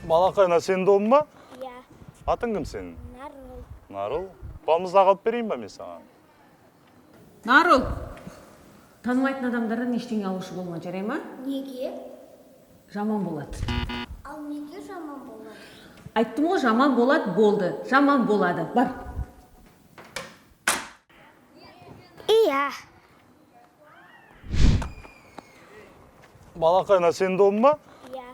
Балақайна, сен дом ба? Иә. Атың кім сенің? Нарыл. Нарыл. Балмұздақ алып берейін ба мен саған? Нарыл, танымайтын адамдардан ештеңе алушы болма, жарай ма? Неге? Жаман болады. Ал неге жаман болады? Айттым ғой, жаман болады, болды. Жаман болады, бар. Иә. Балақайна, сен дом ба? Иә.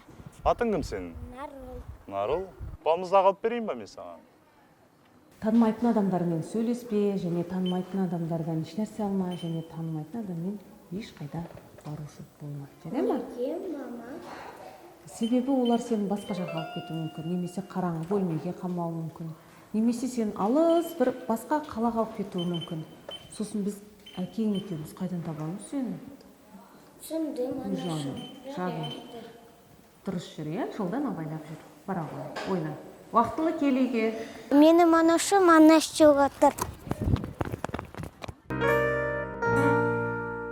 Атың кім сенің? Нарыл. Нарыл. Балмұздақ алып берейін ба мен саған? Танымайтын адамдармен сөйлеспе, және танымайтын адамдардан еш нәрсе алма, және танымайтын адаммен ешқайда барушы болма. Жарай ма? Неге, мама? Себебі олар сені басқа жаққа алып кетуі мүмкін, немесе қараңғы бөлмеге қамауы мүмкін, немесе сен алыс бір басқа қалаға алып кетуі мүмкін. Сосын біз әкең екеуміз қайдан табамыз сені? Түсіндім, анашым. Жағым. Дұрыс жүр, иә? Жолдан абайлап жүр. Бара ғой, ойна. Уақытылы кел үйге. Менің анашым анаш отыр.